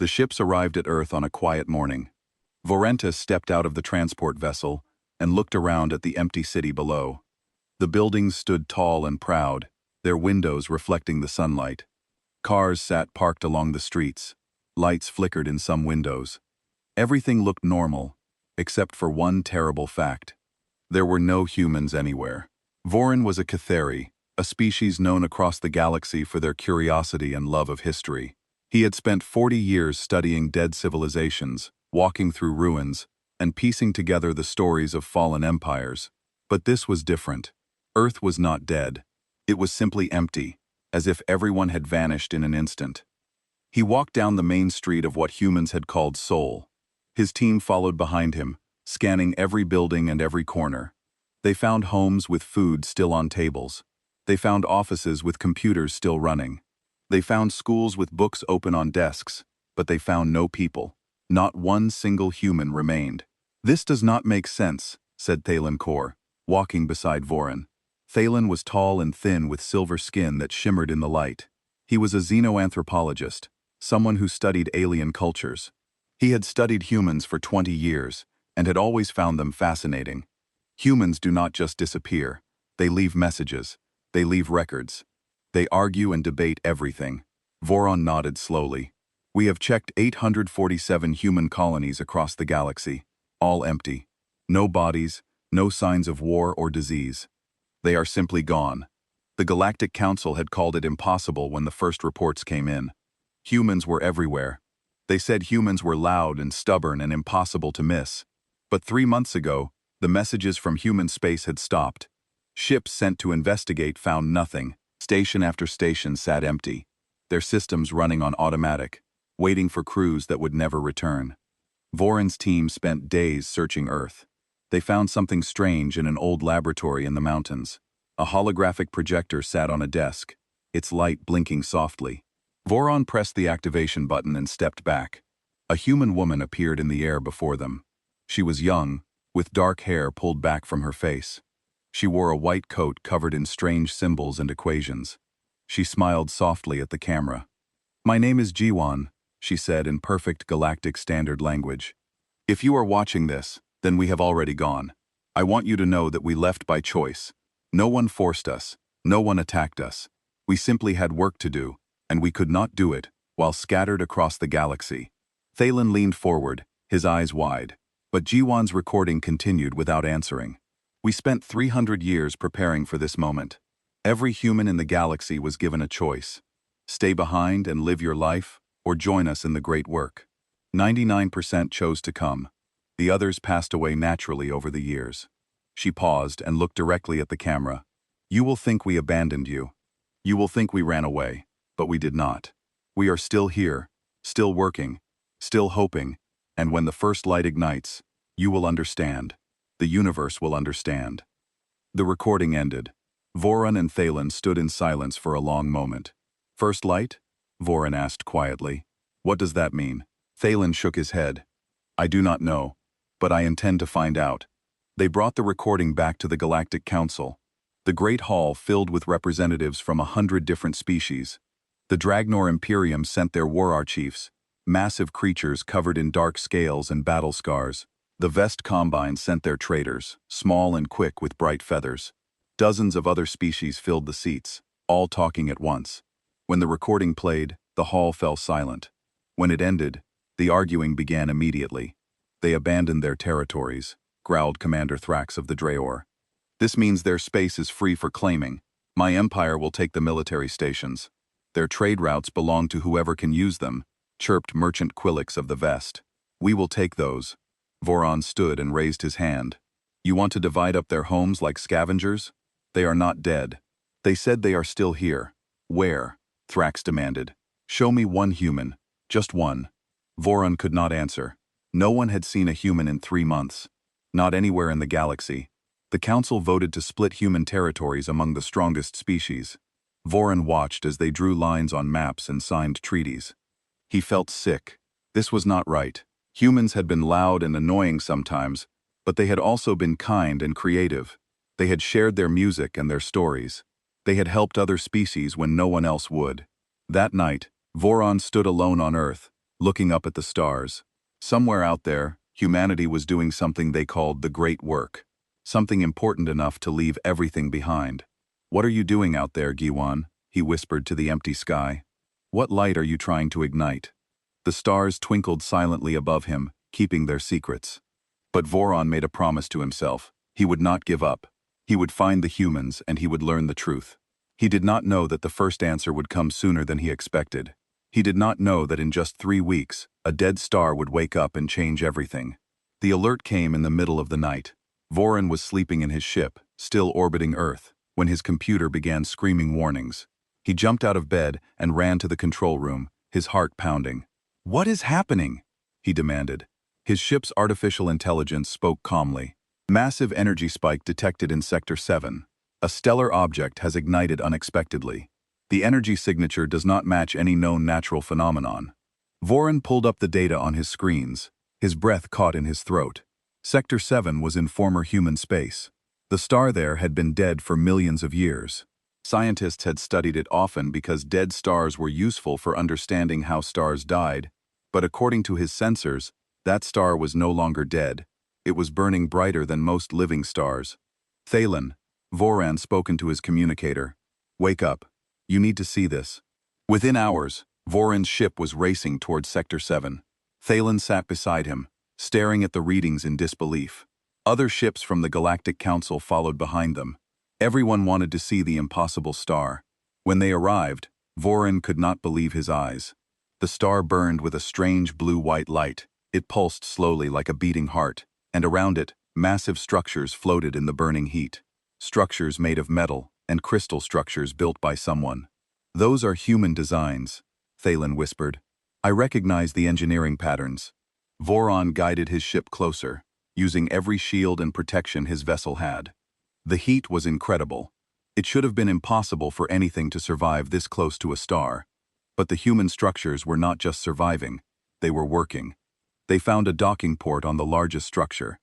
The ships arrived at Earth on a quiet morning. Vorentus stepped out of the transport vessel and looked around at the empty city below. The buildings stood tall and proud, their windows reflecting the sunlight. Cars sat parked along the streets. Lights flickered in some windows. Everything looked normal, except for one terrible fact. There were no humans anywhere. Voron was a Catheri, a species known across the galaxy for their curiosity and love of history. He had spent 40 years studying dead civilizations, walking through ruins, and piecing together the stories of fallen empires. But this was different. Earth was not dead. It was simply empty, as if everyone had vanished in an instant. He walked down the main street of what humans had called Sol. His team followed behind him, scanning every building and every corner. They found homes with food still on tables. They found offices with computers still running. They found schools with books open on desks, but they found no people. Not one single human remained. "This does not make sense," said Thalen Kor, walking beside Voron. Thalen was tall and thin with silver skin that shimmered in the light. He was a xenoanthropologist, someone who studied alien cultures. He had studied humans for 20 years and had always found them fascinating. Humans do not just disappear. They leave messages. They leave records. They argue and debate everything. Voron nodded slowly. "We have checked 847 human colonies across the galaxy, all empty. No bodies, no signs of war or disease. They are simply gone." The Galactic Council had called it impossible when the first reports came in. Humans were everywhere. They said humans were loud and stubborn and impossible to miss. But 3 months ago, the messages from human space had stopped. Ships sent to investigate found nothing. Station after station sat empty, their systems running on automatic, waiting for crews that would never return. Voron's team spent days searching Earth. They found something strange in an old laboratory in the mountains. A holographic projector sat on a desk, its light blinking softly. Voron pressed the activation button and stepped back. A human woman appeared in the air before them. She was young, with dark hair pulled back from her face. She wore a white coat covered in strange symbols and equations. She smiled softly at the camera. "My name is Jiwan," she said in perfect galactic standard language. "If you are watching this, then we have already gone. I want you to know that we left by choice. No one forced us. No one attacked us. We simply had work to do, and we could not do it while scattered across the galaxy." Thalen leaned forward, his eyes wide, but Jiwan's recording continued without answering. "We spent 300 years preparing for this moment. Every human in the galaxy was given a choice. Stay behind and live your life, or join us in the great work. 99% chose to come. The others passed away naturally over the years." She paused and looked directly at the camera. "You will think we abandoned you. You will think we ran away, but we did not. We are still here, still working, still hoping, and when the first light ignites, you will understand. The universe will understand." The recording ended. Voron and Thalen stood in silence for a long moment. "First light?" Voron asked quietly. "What does that mean?" Thalen shook his head. "I do not know, but I intend to find out." They brought the recording back to the Galactic Council. The Great Hall filled with representatives from 100 different species. The Dragnor Imperium sent their war archives, massive creatures covered in dark scales and battle scars. The Vest Combine sent their traders, small and quick with bright feathers. Dozens of other species filled the seats, all talking at once. When the recording played, the hall fell silent. When it ended, the arguing began immediately. "They abandoned their territories," growled Commander Thrax of the Draor. "This means their space is free for claiming. My empire will take the military stations. Their trade routes belong to whoever can use them," chirped Merchant Quillix of the Vest. "We will take those." Voron stood and raised his hand. "You want to divide up their homes like scavengers? They are not dead. They said they are still here." "Where?" Thrax demanded. "Show me one human. Just one." Voron could not answer. No one had seen a human in 3 months. Not anywhere in the galaxy. The Council voted to split human territories among the strongest species. Voron watched as they drew lines on maps and signed treaties. He felt sick. This was not right. Humans had been loud and annoying sometimes, but they had also been kind and creative. They had shared their music and their stories. They had helped other species when no one else would. That night, Voron stood alone on Earth, looking up at the stars. Somewhere out there, humanity was doing something they called the Great Work, something important enough to leave everything behind. "What are you doing out there, Giwan?" he whispered to the empty sky. "What light are you trying to ignite?" The stars twinkled silently above him, keeping their secrets. But Voron made a promise to himself. He would not give up. He would find the humans and he would learn the truth. He did not know that the first answer would come sooner than he expected. He did not know that in just 3 weeks, a dead star would wake up and change everything. The alert came in the middle of the night. Voron was sleeping in his ship, still orbiting Earth, when his computer began screaming warnings. He jumped out of bed and ran to the control room, his heart pounding. "What is happening?" he demanded. His ship's artificial intelligence spoke calmly. "Massive energy spike detected in Sector 7. A stellar object has ignited unexpectedly. The energy signature does not match any known natural phenomenon." Voron pulled up the data on his screens. His breath caught in his throat. Sector 7 was in former human space. The star there had been dead for millions of years. Scientists had studied it often because dead stars were useful for understanding how stars died, but according to his sensors, that star was no longer dead. It was burning brighter than most living stars. "Thalen," Voron spoke into his communicator. "Wake up. You need to see this." Within hours, Voron's ship was racing towards Sector 7. Thalen sat beside him, staring at the readings in disbelief. Other ships from the Galactic Council followed behind them. Everyone wanted to see the impossible star. When they arrived, Voron could not believe his eyes. The star burned with a strange blue-white light. It pulsed slowly like a beating heart, and around it, massive structures floated in the burning heat. Structures made of metal, and crystal structures built by someone. "Those are human designs," Thalen whispered. "I recognize the engineering patterns." Voron guided his ship closer, using every shield and protection his vessel had. The heat was incredible. It should have been impossible for anything to survive this close to a star. But the human structures were not just surviving, they were working. They found a docking port on the largest structure.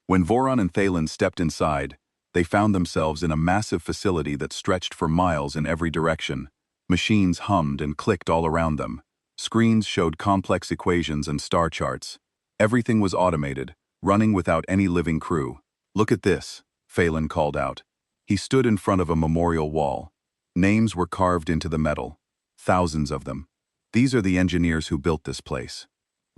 When Voron and Thalen stepped inside, they found themselves in a massive facility that stretched for miles in every direction. Machines hummed and clicked all around them. Screens showed complex equations and star charts. Everything was automated, running without any living crew. "Look at this," Thalen called out. He stood in front of a memorial wall. Names were carved into the metal. Thousands of them. "These are the engineers who built this place."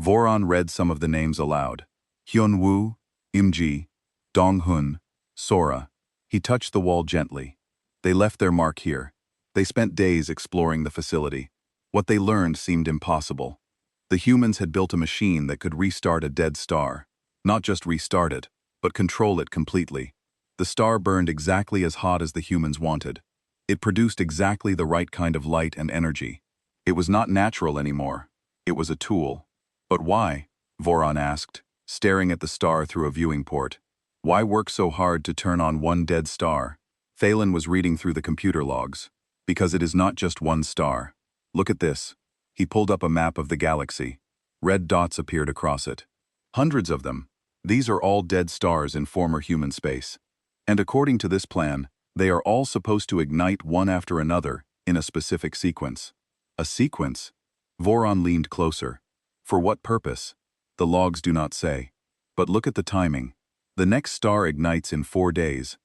Voron read some of the names aloud. Hyun-woo, Im-ji, Dong-hun, Sora. He touched the wall gently. They left their mark here. They spent days exploring the facility. What they learned seemed impossible. The humans had built a machine that could restart a dead star. Not just restart it, but control it completely. The star burned exactly as hot as the humans wanted. It produced exactly the right kind of light and energy. It was not natural anymore. It was a tool. "But why?" Voron asked, staring at the star through a viewing port. "Why work so hard to turn on one dead star?" Thalen was reading through the computer logs. "Because it is not just one star. Look at this." He pulled up a map of the galaxy. Red dots appeared across it. Hundreds of them. These are all dead stars in former human space. And according to this plan, they are all supposed to ignite one after another in a specific sequence. A sequence? Voron leaned closer. For what purpose? The logs do not say. But look at the timing. The next star ignites in 4 days.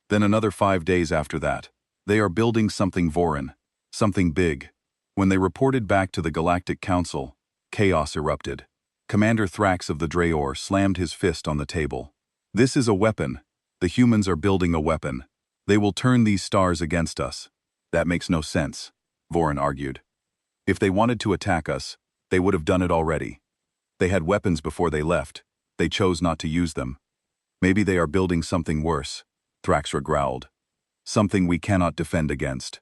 Then another 5 days after that. They are building something Voron. Something big. When they reported back to the Galactic Council, chaos erupted. Commander Thrax of the Drayor slammed his fist on the table. "This is a weapon. The humans are building a weapon. They will turn these stars against us." "That makes no sense," Voron argued. "If they wanted to attack us, they would have done it already. They had weapons before they left. They chose not to use them. Maybe they are building something worse," Thraxra growled. "Something we cannot defend against."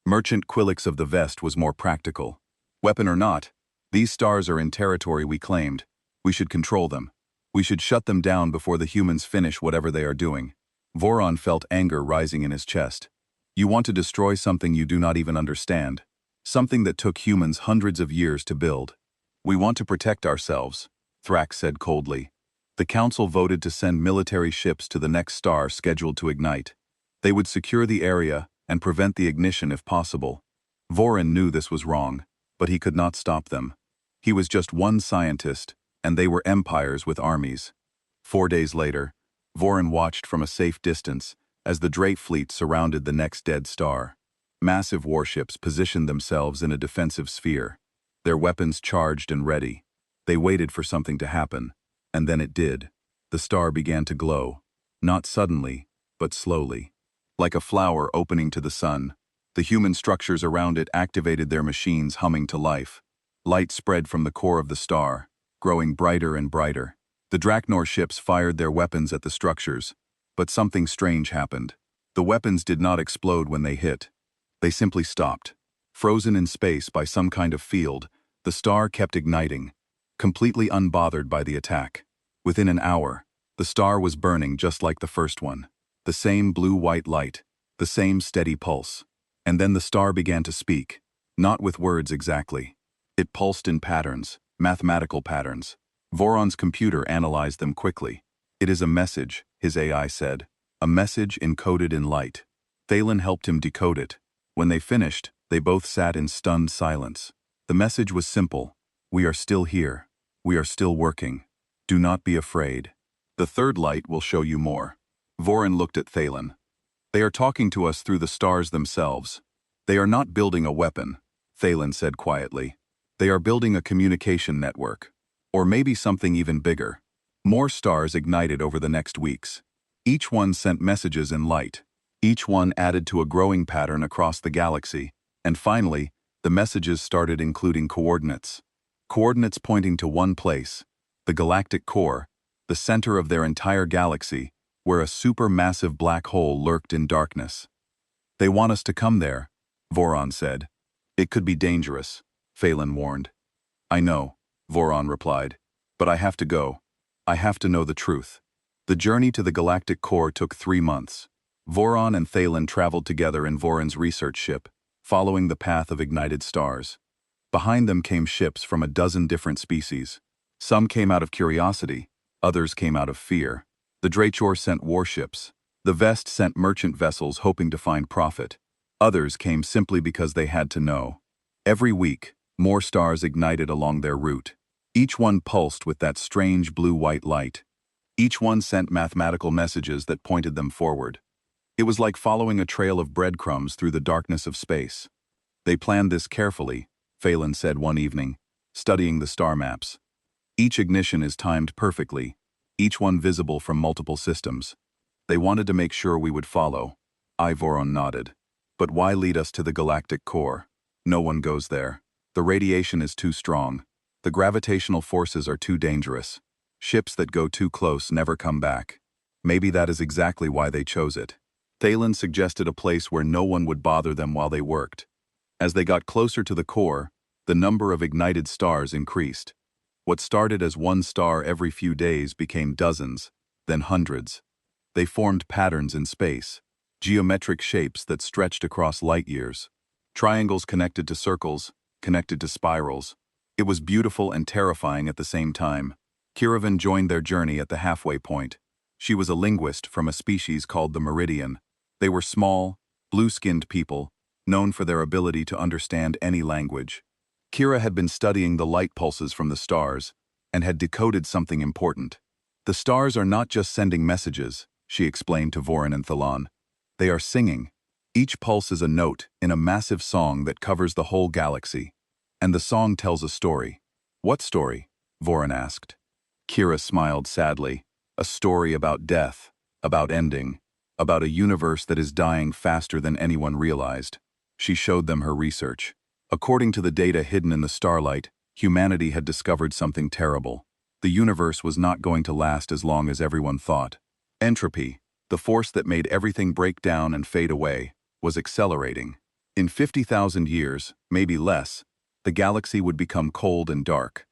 Merchant Quillix of the Vest was more practical. "Weapon or not, these stars are in territory we claimed. We should control them. We should shut them down before the humans finish whatever they are doing." Voron felt anger rising in his chest. "You want to destroy something you do not even understand. Something that took humans hundreds of years to build." "We want to protect ourselves," Thrax said coldly. The council voted to send military ships to the next star scheduled to ignite. They would secure the area and prevent the ignition if possible. Voron knew this was wrong, but he could not stop them. He was just one scientist, and they were empires with armies. 4 days later, Voron watched from a safe distance as the Drake fleet surrounded the next dead star. Massive warships positioned themselves in a defensive sphere, their weapons charged and ready. They waited for something to happen, and then it did. The star began to glow, not suddenly, but slowly. Like a flower opening to the sun, the human structures around it activated their machines, humming to life. Light spread from the core of the star, growing brighter and brighter. The Draknor ships fired their weapons at the structures, but something strange happened. The weapons did not explode when they hit. They simply stopped. Frozen in space by some kind of field, the star kept igniting, completely unbothered by the attack. Within an hour, the star was burning just like the first one. The same blue-white light, the same steady pulse. And then the star began to speak, not with words exactly. It pulsed in patterns, mathematical patterns. Voron's computer analyzed them quickly. It is a message, his AI said. A message encoded in light. Thalen helped him decode it. When they finished, they both sat in stunned silence. The message was simple. We are still here. We are still working. Do not be afraid. The third light will show you more. Voron looked at Thalen. They are talking to us through the stars themselves. They are not building a weapon, Thalen said quietly. They are building a communication network. Or maybe something even bigger. More stars ignited over the next weeks. Each one sent messages in light. Each one added to a growing pattern across the galaxy. And finally, the messages started including coordinates. Coordinates pointing to one place, the galactic core, the center of their entire galaxy, where a supermassive black hole lurked in darkness. They want us to come there, Voron said. It could be dangerous, Thalen warned. I know, Voron replied, but I have to go. I have to know the truth. The journey to the galactic core took 3 months. Voron and Thalen traveled together in Voron's research ship, following the path of ignited stars. Behind them came ships from a dozen different species. Some came out of curiosity, others came out of fear. The Drachor sent warships. The Vest sent merchant vessels hoping to find profit. Others came simply because they had to know. Every week, more stars ignited along their route. Each one pulsed with that strange blue-white light. Each one sent mathematical messages that pointed them forward. It was like following a trail of breadcrumbs through the darkness of space. They planned this carefully, Thalen said one evening, studying the star maps. Each ignition is timed perfectly, each one visible from multiple systems. They wanted to make sure we would follow. Voron nodded. But why lead us to the galactic core? No one goes there. The radiation is too strong. The gravitational forces are too dangerous. Ships that go too close never come back. Maybe that is exactly why they chose it. Thalen suggested a place where no one would bother them while they worked. As they got closer to the core, the number of ignited stars increased. What started as one star every few days became dozens, then hundreds. They formed patterns in space, geometric shapes that stretched across light years. Triangles connected to circles, connected to spirals. It was beautiful and terrifying at the same time. Kiravan joined their journey at the halfway point. She was a linguist from a species called the Meridian. They were small, blue-skinned people, known for their ability to understand any language. Kira had been studying the light pulses from the stars and had decoded something important. The stars are not just sending messages, she explained to Voron and Thalen. They are singing. Each pulse is a note in a massive song that covers the whole galaxy. And the song tells a story. What story? Voron asked. Kira smiled sadly. A story about death, about ending, about a universe that is dying faster than anyone realized. She showed them her research. According to the data hidden in the starlight, humanity had discovered something terrible. The universe was not going to last as long as everyone thought. Entropy, the force that made everything break down and fade away, was accelerating. In 50,000 years, maybe less, the galaxy would become cold and dark.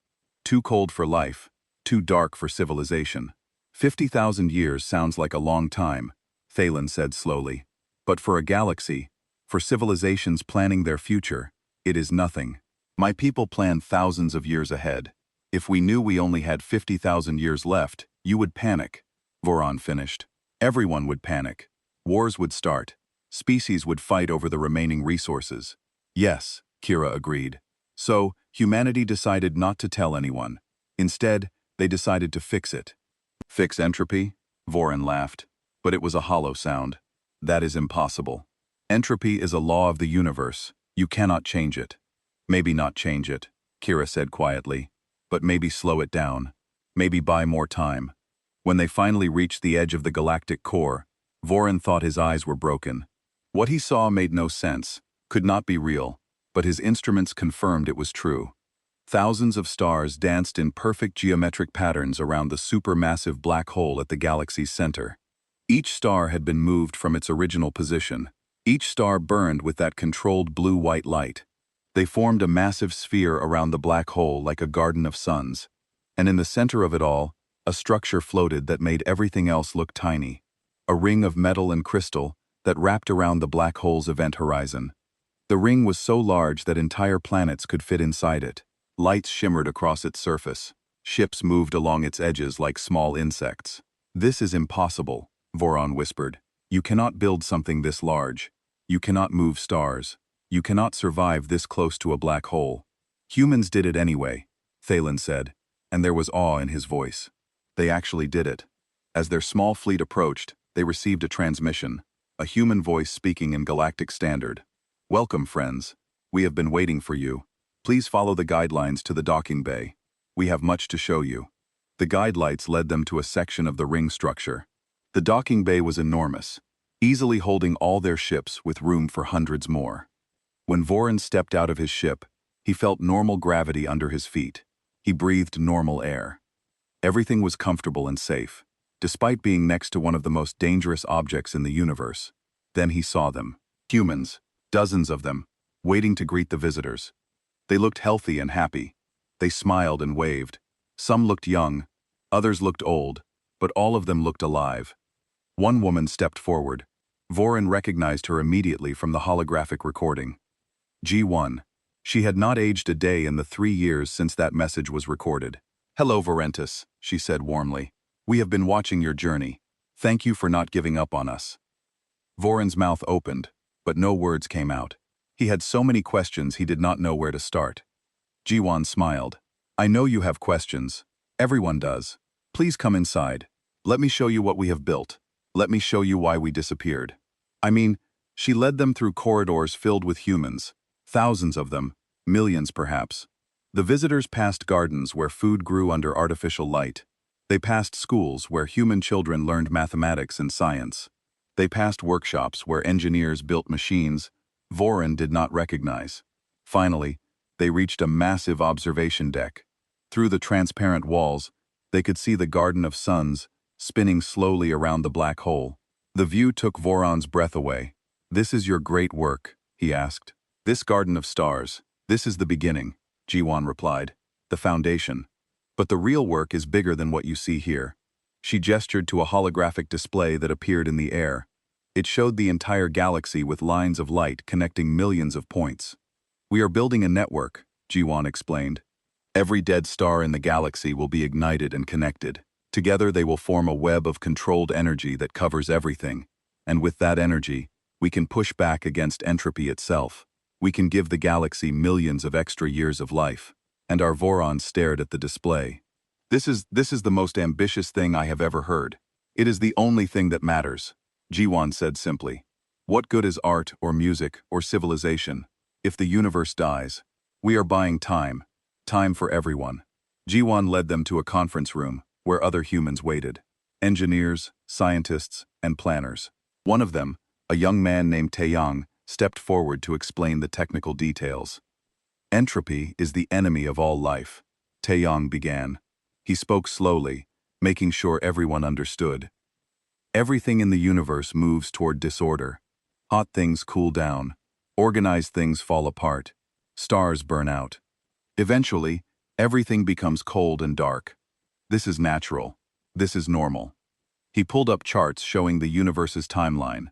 Too cold for life, too dark for civilization. 50,000 years sounds like a long time, Thalen said slowly. But for a galaxy, for civilizations planning their future, it is nothing. My people plan thousands of years ahead. If we knew we only had 50,000 years left, you would panic, Voron finished. Everyone would panic. Wars would start. Species would fight over the remaining resources. Yes, Kira agreed. So, Humanity decided not to tell anyone. Instead, they decided to fix it. Fix entropy? Voran laughed. But it was a hollow sound. That is impossible. Entropy is a law of the universe. You cannot change it. Maybe not change it, Kira said quietly. But maybe slow it down. Maybe buy more time. When they finally reached the edge of the galactic core, Voran thought his eyes were broken. What he saw made no sense, could not be real, but his instruments confirmed it was true. Thousands of stars danced in perfect geometric patterns around the supermassive black hole at the galaxy's center. Each star had been moved from its original position. Each star burned with that controlled blue-white light. They formed a massive sphere around the black hole like a garden of suns. And in the center of it all, a structure floated that made everything else look tiny. A ring of metal and crystal that wrapped around the black hole's event horizon. The ring was so large that entire planets could fit inside it. Lights shimmered across its surface. Ships moved along its edges like small insects. "This is impossible," Voran whispered. "You cannot build something this large. You cannot move stars. You cannot survive this close to a black hole." "Humans did it anyway," Thalen said, and there was awe in his voice. They actually did it. As their small fleet approached, they received a transmission, a human voice speaking in galactic standard. "Welcome, friends. We have been waiting for you. Please follow the guidelines to the docking bay. We have much to show you." The guide lights led them to a section of the ring structure. The docking bay was enormous, easily holding all their ships with room for hundreds more. When Voran stepped out of his ship, he felt normal gravity under his feet. He breathed normal air. Everything was comfortable and safe, despite being next to one of the most dangerous objects in the universe. Then he saw them. Humans, dozens of them, waiting to greet the visitors. They looked healthy and happy. They smiled and waved. Some looked young, others looked old, but all of them looked alive. One woman stepped forward. Voran recognized her immediately from the holographic recording. G1. She had not aged a day in the 3 years since that message was recorded. "Hello, Vorentus," she said warmly. "We have been watching your journey. Thank you for not giving up on us." Voran's mouth opened, but no words came out. He had so many questions he did not know where to start. G1 smiled. "I know you have questions. Everyone does. Please come inside. Let me show you what we have built. Let me show you why we disappeared." I mean, she led them through corridors filled with humans. Thousands of them, millions perhaps. The visitors passed gardens where food grew under artificial light. They passed schools where human children learned mathematics and science. They passed workshops where engineers built machines Voran did not recognize. Finally, they reached a massive observation deck. Through the transparent walls, they could see the Garden of Suns spinning slowly around the black hole. The view took Voran's breath away. "This is your great work," he asked. "This Garden of Stars, this is the beginning," G1 replied. "The foundation. But the real work is bigger than what you see here." She gestured to a holographic display that appeared in the air. It showed the entire galaxy with lines of light connecting millions of points. "We are building a network," G1 explained. "Every dead star in the galaxy will be ignited and connected. Together they will form a web of controlled energy that covers everything. And with that energy, we can push back against entropy itself. We can give the galaxy millions of extra years of life." And our Voran stared at the display. This is the most ambitious thing I have ever heard. It is the only thing that matters," G1 said simply. "What good is art or music or civilization if the universe dies? We are buying time. Time for everyone." G1 led them to a conference room where other humans waited. Engineers, scientists, and planners. One of them, a young man named Taeyang, stepped forward to explain the technical details. "Entropy is the enemy of all life," Taeyang began. He spoke slowly, making sure everyone understood. "Everything in the universe moves toward disorder. Hot things cool down. Organized things fall apart. Stars burn out. Eventually, everything becomes cold and dark. This is natural. This is normal." He pulled up charts showing the universe's timeline.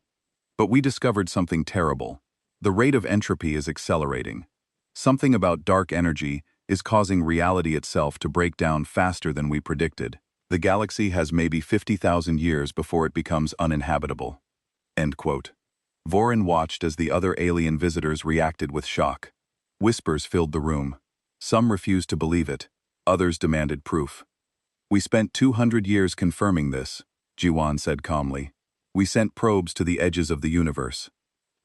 "But we discovered something terrible. The rate of entropy is accelerating. Something about dark energy is causing reality itself to break down faster than we predicted. The galaxy has maybe 50,000 years before it becomes uninhabitable." End quote. Voran watched as the other alien visitors reacted with shock. Whispers filled the room. Some refused to believe it. Others demanded proof. We spent 200 years confirming this, Jiwan said calmly. We sent probes to the edges of the universe.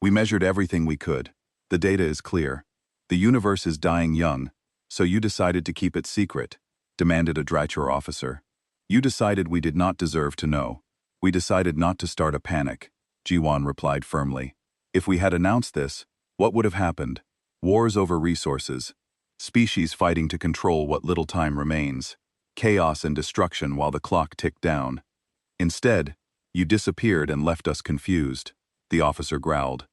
We measured everything we could. The data is clear. The universe is dying young, so you decided to keep it secret, demanded a Drycher officer. You decided we did not deserve to know. We decided not to start a panic, Jiwan replied firmly. If we had announced this, what would have happened? Wars over resources. Species fighting to control what little time remains. Chaos and destruction while the clock ticked down. Instead, you disappeared and left us confused, the officer growled.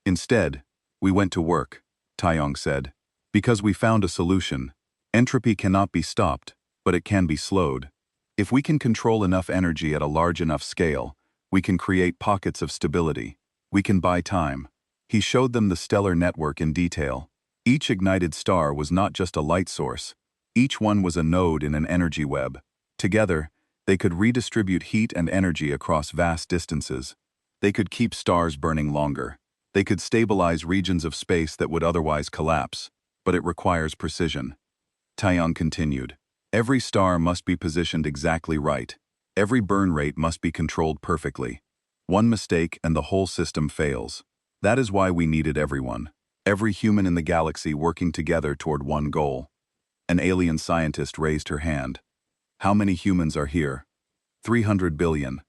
Instead, we went to work, Taeyong said. Because we found a solution. Entropy cannot be stopped, but it can be slowed. If we can control enough energy at a large enough scale, we can create pockets of stability. We can buy time. He showed them the stellar network in detail. Each ignited star was not just a light source. Each one was a node in an energy web. Together, they could redistribute heat and energy across vast distances. They could keep stars burning longer. They could stabilize regions of space that would otherwise collapse, but it requires precision. Taeyong continued. Every star must be positioned exactly right. Every burn rate must be controlled perfectly. One mistake and the whole system fails. That is why we needed everyone. Every human in the galaxy working together toward one goal. An alien scientist raised her hand. How many humans are here? 300 billion,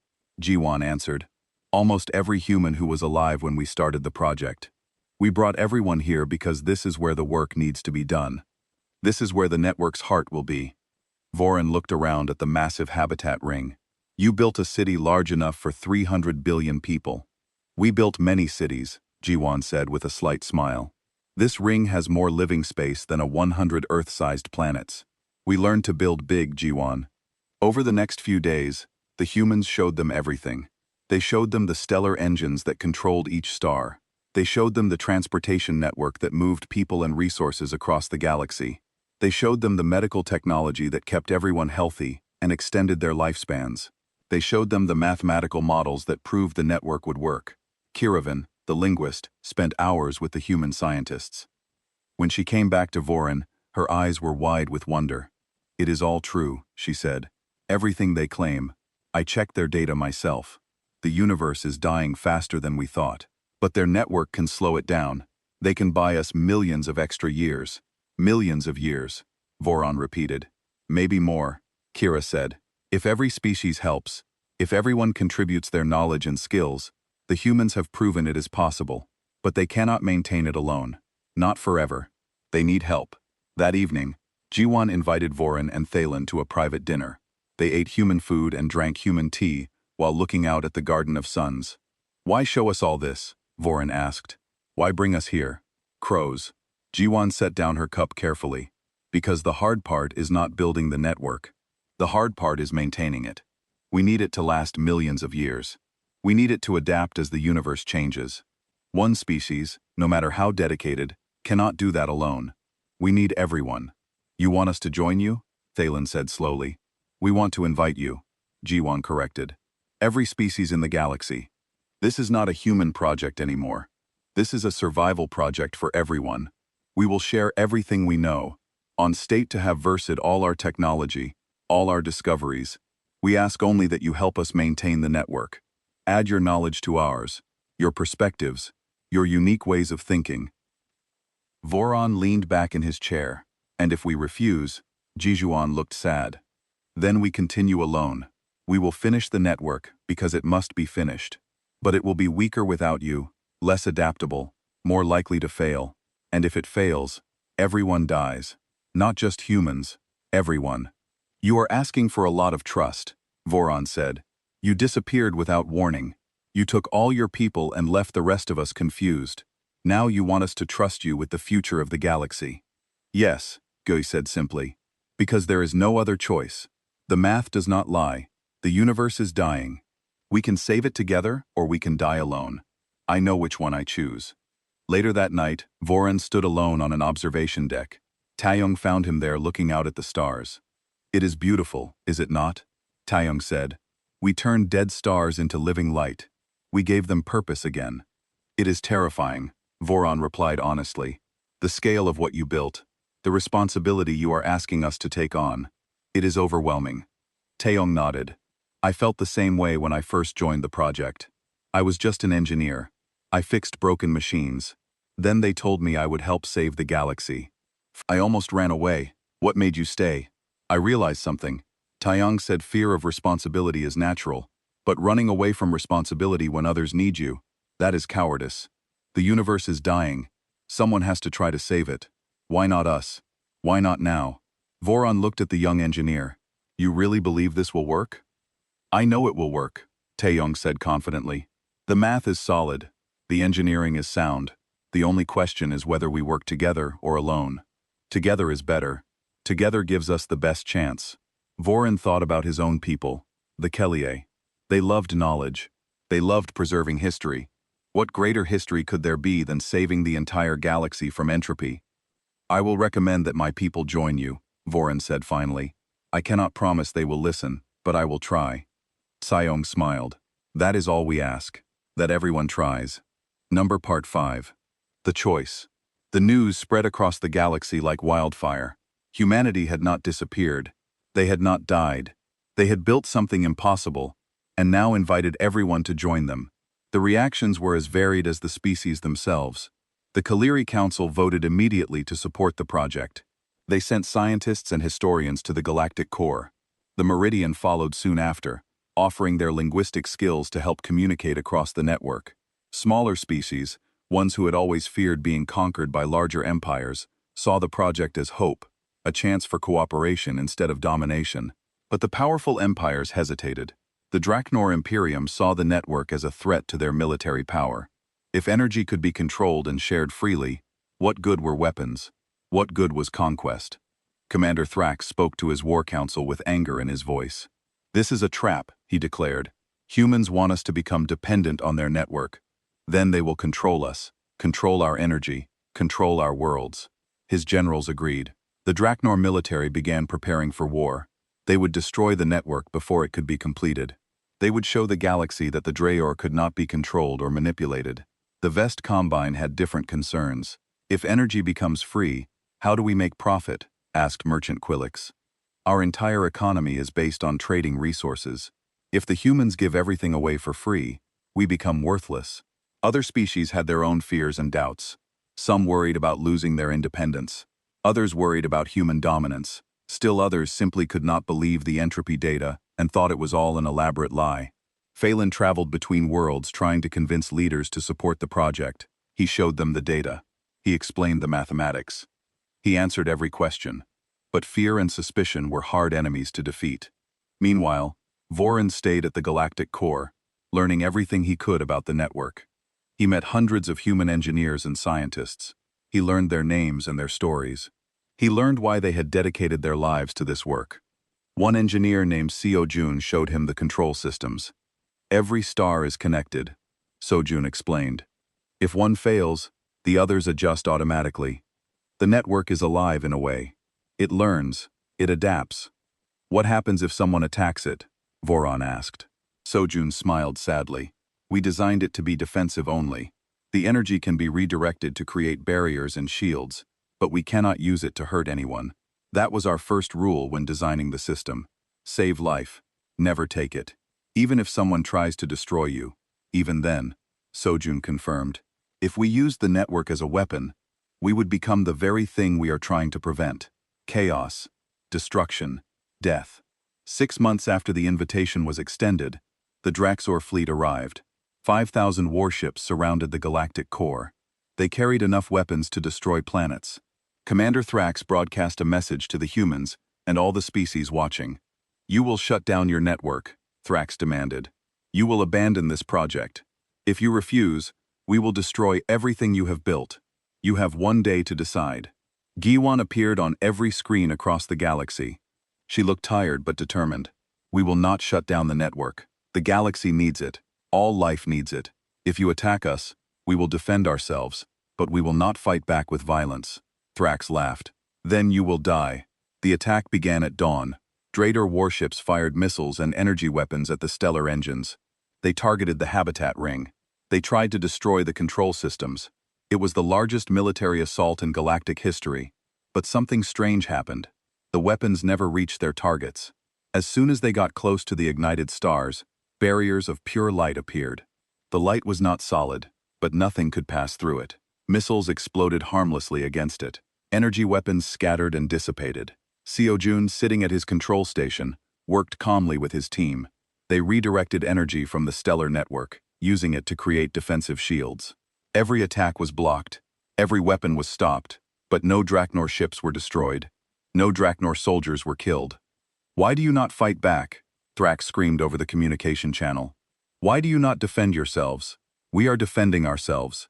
Jiwan answered. Almost every human who was alive when we started the project. We brought everyone here because this is where the work needs to be done. This is where the network's heart will be. Voran looked around at the massive habitat ring. You built a city large enough for 300 billion people. We built many cities, Jiwan said with a slight smile. This ring has more living space than a 100 Earth-sized planets. We learned to build big, Jiwan. Over the next few days, the humans showed them everything. They showed them the stellar engines that controlled each star. They showed them the transportation network that moved people and resources across the galaxy. They showed them the medical technology that kept everyone healthy and extended their lifespans. They showed them the mathematical models that proved the network would work. Kiravan, the linguist, spent hours with the human scientists. When she came back to Voran, her eyes were wide with wonder. It is all true, she said. Everything they claim. I checked their data myself. The universe is dying faster than we thought. But their network can slow it down. They can buy us millions of extra years. Millions of years, Voran repeated. Maybe more, Kira said. If every species helps, if everyone contributes their knowledge and skills, the humans have proven it is possible. But they cannot maintain it alone. Not forever. They need help. That evening, Jiwan invited Voran and Thalen to a private dinner. They ate human food and drank human tea while looking out at the Garden of Suns. Why show us all this? Voran asked. Why bring us here? Crows. Jiwan set down her cup carefully. Because the hard part is not building the network. The hard part is maintaining it. We need it to last millions of years. We need it to adapt as the universe changes. One species, no matter how dedicated, cannot do that alone. We need everyone. You want us to join you? Thalen said slowly. We want to invite you, Jiwan corrected. Every species in the galaxy. This is not a human project anymore. This is a survival project for everyone. We will share everything we know, on state to have versed all our technology, all our discoveries. We ask only that you help us maintain the network. Add your knowledge to ours, your perspectives, your unique ways of thinking. Voran leaned back in his chair, and if we refuse, Jijuan looked sad. Then we continue alone. We will finish the network because it must be finished. But it will be weaker without you, less adaptable, more likely to fail. And if it fails, everyone dies. Not just humans, everyone. You are asking for a lot of trust, Voran said. You disappeared without warning. You took all your people and left the rest of us confused. Now you want us to trust you with the future of the galaxy. Yes, Gui said simply. Because there is no other choice. The math does not lie. The universe is dying. We can save it together or we can die alone. I know which one I choose. Later that night, Voran stood alone on an observation deck. Taeyong found him there looking out at the stars. It is beautiful, is it not? Taeyong said. We turned dead stars into living light. We gave them purpose again. It is terrifying, Voran replied honestly. The scale of what you built. The responsibility you are asking us to take on. It is overwhelming. Taeyong nodded. I felt the same way when I first joined the project. I was just an engineer. I fixed broken machines. Then they told me I would help save the galaxy. I almost ran away. What made you stay? I realized something. Taeyong said fear of responsibility is natural, but running away from responsibility when others need you, that is cowardice. The universe is dying. Someone has to try to save it. Why not us? Why not now? Voron looked at the young engineer. You really believe this will work? I know it will work, Taeyong said confidently. The math is solid. The engineering is sound. The only question is whether we work together or alone. Together is better. Together gives us the best chance. Voron thought about his own people, the Kellier. They loved knowledge. They loved preserving history. What greater history could there be than saving the entire galaxy from entropy? I will recommend that my people join you, Voron said finally. I cannot promise they will listen, but I will try. Taeyong smiled. That is all we ask. That everyone tries. Part 5. The choice. The news spread across the galaxy like wildfire. Humanity had not disappeared. They had not died. They had built something impossible, and now invited everyone to join them. The reactions were as varied as the species themselves. The Kaliri Council voted immediately to support the project. They sent scientists and historians to the galactic core. The Meridian followed soon after, offering their linguistic skills to help communicate across the network. Smaller species, ones who had always feared being conquered by larger empires, saw the project as hope, a chance for cooperation instead of domination. But the powerful empires hesitated. The Draknor Imperium saw the network as a threat to their military power. If energy could be controlled and shared freely, what good were weapons? What good was conquest? Commander Thrax spoke to his war council with anger in his voice. This is a trap, he declared. Humans want us to become dependent on their network. Then they will control us, control our energy, control our worlds. His generals agreed. The Draknor military began preparing for war. They would destroy the network before it could be completed. They would show the galaxy that the Drayor could not be controlled or manipulated. The Vest Combine had different concerns. If energy becomes free, how do we make profit? Asked Merchant Quillix. Our entire economy is based on trading resources. If the humans give everything away for free, we become worthless. Other species had their own fears and doubts. Some worried about losing their independence. Others worried about human dominance. Still others simply could not believe the entropy data and thought it was all an elaborate lie. Phelan traveled between worlds trying to convince leaders to support the project. He showed them the data. He explained the mathematics. He answered every question. But fear and suspicion were hard enemies to defeat. Meanwhile, Voron stayed at the galactic core, learning everything he could about the network. He met hundreds of human engineers and scientists. He learned their names and their stories. He learned why they had dedicated their lives to this work. One engineer named Seo-jun showed him the control systems. Every star is connected, Seo-jun explained. If one fails, the others adjust automatically. The network is alive in a way. It learns, it adapts. What happens if someone attacks it? Voron asked. Seo-jun smiled sadly. We designed it to be defensive only. The energy can be redirected to create barriers and shields, but we cannot use it to hurt anyone. That was our first rule when designing the system. Save life. Never take it. Even if someone tries to destroy you. Even then, Seo-jun confirmed. If we used the network as a weapon, we would become the very thing we are trying to prevent. Chaos. Destruction. Death. 6 months after the invitation was extended, the Draxor fleet arrived. 5,000 warships surrounded the galactic core. They carried enough weapons to destroy planets. Commander Thrax broadcast a message to the humans and all the species watching. You will shut down your network, Thrax demanded. You will abandon this project. If you refuse, we will destroy everything you have built. You have 1 day to decide. Giwan appeared on every screen across the galaxy. She looked tired but determined. We will not shut down the network. The galaxy needs it. All life needs it. If you attack us, we will defend ourselves, but we will not fight back with violence. Thrax laughed. Then you will die. The attack began at dawn. Drator warships fired missiles and energy weapons at the stellar engines. They targeted the habitat ring. They tried to destroy the control systems. It was the largest military assault in galactic history. But something strange happened. The weapons never reached their targets. As soon as they got close to the ignited stars, barriers of pure light appeared. The light was not solid, but nothing could pass through it. Missiles exploded harmlessly against it. Energy weapons scattered and dissipated. Seojun, sitting at his control station, worked calmly with his team. They redirected energy from the stellar network, using it to create defensive shields. Every attack was blocked. Every weapon was stopped, but no Draknor ships were destroyed. No Draknor soldiers were killed. "Why do you not fight back?" Thrax screamed over the communication channel. "Why do you not defend yourselves?" "We are defending ourselves,"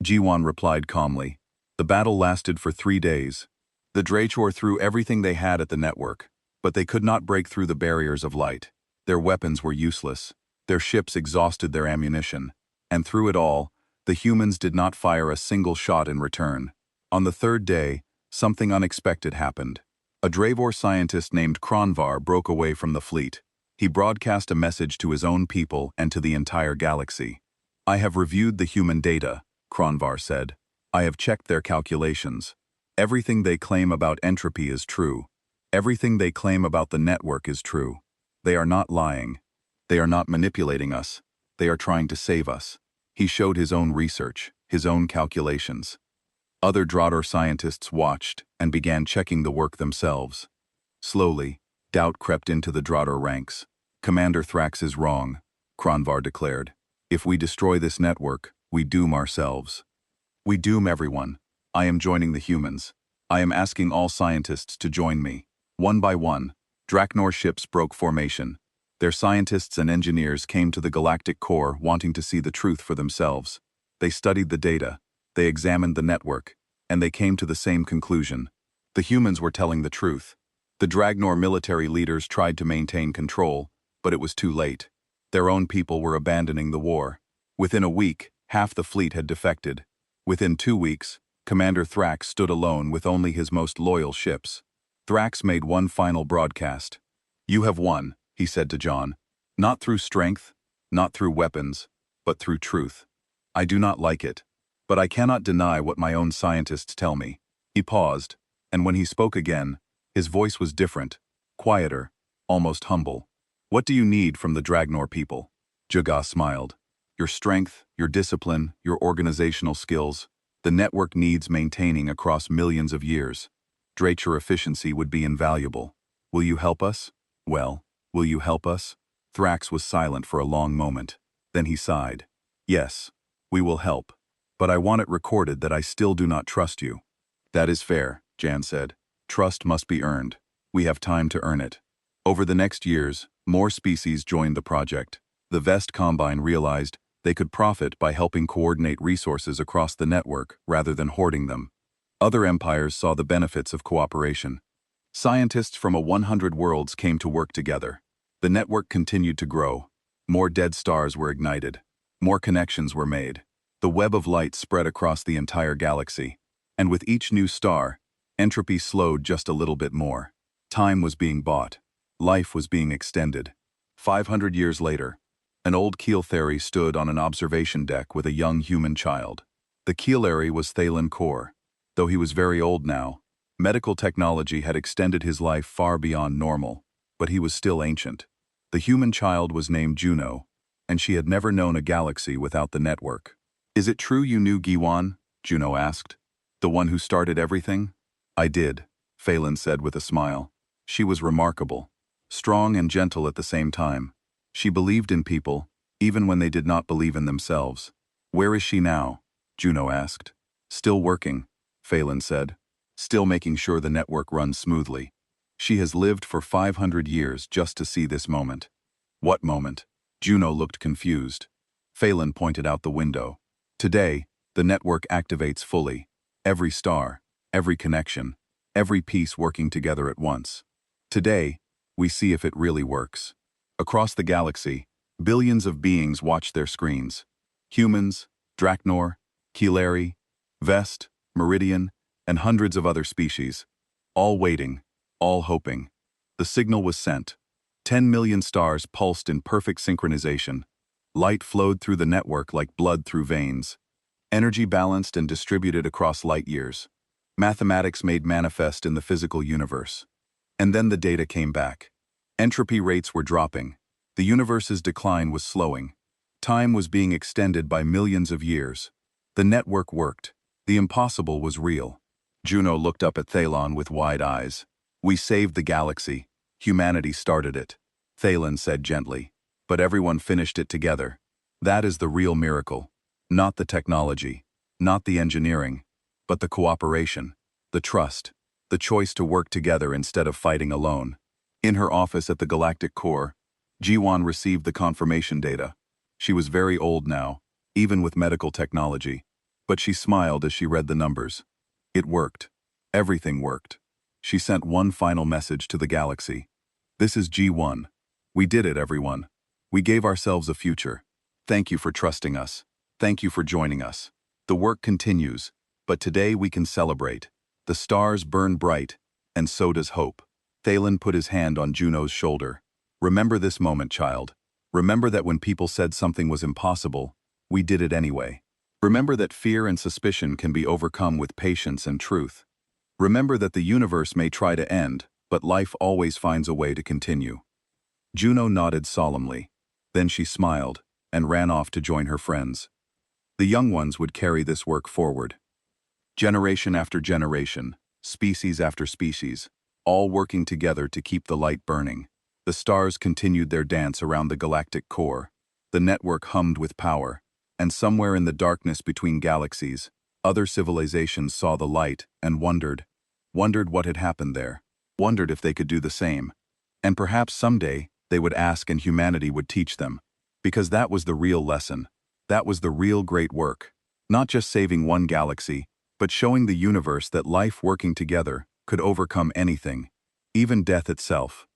Jiwon replied calmly. The battle lasted for 3 days. The Drachor threw everything they had at the network, but they could not break through the barriers of light. Their weapons were useless. Their ships exhausted their ammunition. And through it all, the humans did not fire a single shot in return. On the 3rd day, something unexpected happened. A Dravor scientist named Kronvar broke away from the fleet. He broadcast a message to his own people and to the entire galaxy. "I have reviewed the human data," Kronvar said. "I have checked their calculations. Everything they claim about entropy is true. Everything they claim about the network is true. They are not lying. They are not manipulating us. They are trying to save us." He showed his own research, his own calculations. Other Draugr scientists watched and began checking the work themselves. Slowly, doubt crept into the Draugr ranks. "Commander Thrax is wrong," Kronvar declared. "If we destroy this network, we doom ourselves. We doom everyone. I am joining the humans. I am asking all scientists to join me." One by one, Draknor ships broke formation. Their scientists and engineers came to the galactic core wanting to see the truth for themselves. They studied the data, they examined the network, and they came to the same conclusion. The humans were telling the truth. The Dragnor military leaders tried to maintain control, but it was too late. Their own people were abandoning the war. Within a week, half the fleet had defected. Within 2 weeks, Commander Thrax stood alone with only his most loyal ships. Thrax made one final broadcast. "You have won," he said to John. "Not through strength, not through weapons, but through truth. I do not like it, but I cannot deny what my own scientists tell me." He paused, and when he spoke again, his voice was different, quieter, almost humble. "What do you need from the Dragnor people?" Jaga smiled. "Your strength, your discipline, your organizational skills. The network needs maintaining across millions of years. Drachor efficiency would be invaluable. Will you help us?" "Well, will you help us?" Thrax was silent for a long moment. Then he sighed. "Yes, we will help. But I want it recorded that I still do not trust you." "That is fair," Jan said. "Trust must be earned. We have time to earn it." Over the next years, more species joined the project. The Vest Combine realized they could profit by helping coordinate resources across the network rather than hoarding them. Other empires saw the benefits of cooperation. Scientists from 100 worlds came to work together. The network continued to grow. More dead stars were ignited. More connections were made. The web of light spread across the entire galaxy. And with each new star, entropy slowed just a little bit more. Time was being bought. Life was being extended. 500 years later, an old Keeltheri stood on an observation deck with a young human child. The Keeltheri was Thalen Kor. Though he was very old now, medical technology had extended his life far beyond normal, but he was still ancient. The human child was named Juno, and she had never known a galaxy without the network. "Is it true you knew Giwan?" Juno asked. "The one who started everything?" "I did," Phelan said with a smile. "She was remarkable. Strong and gentle at the same time. She believed in people, even when they did not believe in themselves." "Where is she now?" Juno asked. "Still working," Phelan said. "Still making sure the network runs smoothly. She has lived for 500 years just to see this moment." "What moment?" Juno looked confused. Phelan pointed out the window. "Today, the network activates fully. Every star, every connection, every piece working together at once. Today, we see if it really works." Across the galaxy, billions of beings watch their screens. Humans, Draknor, Keeltheri, Vest, Meridian, and hundreds of other species. All waiting, all hoping. The signal was sent. 10 million stars pulsed in perfect synchronization. Light flowed through the network like blood through veins. Energy balanced and distributed across light years. Mathematics made manifest in the physical universe. And then the data came back. Entropy rates were dropping. The universe's decline was slowing. Time was being extended by millions of years. The network worked. The impossible was real. Juno looked up at Thalon with wide eyes. "We saved the galaxy. Humanity started it," Thalen said gently. "But everyone finished it together. That is the real miracle. Not the technology, not the engineering, but the cooperation, the trust, the choice to work together instead of fighting alone." In her office at the Galactic Core, Jiwan received the confirmation data. She was very old now, even with medical technology, but she smiled as she read the numbers. It worked. Everything worked. She sent one final message to the galaxy. "This is G1. We did it, everyone. We gave ourselves a future. Thank you for trusting us. Thank you for joining us. The work continues, but today we can celebrate. The stars burn bright, and so does hope." Thalen put his hand on Juno's shoulder. "Remember this moment, child. Remember that when people said something was impossible, we did it anyway. Remember that fear and suspicion can be overcome with patience and truth. Remember that the universe may try to end, but life always finds a way to continue." Juno nodded solemnly. Then she smiled and ran off to join her friends. The young ones would carry this work forward. Generation after generation, species after species, all working together to keep the light burning. The stars continued their dance around the galactic core. The network hummed with power, and somewhere in the darkness between galaxies, other civilizations saw the light and wondered what had happened there, wondered if they could do the same. And perhaps someday they would ask and humanity would teach them, because that was the real lesson. That was the real great work. Not just saving one galaxy, but showing the universe that life working together could overcome anything, even death itself.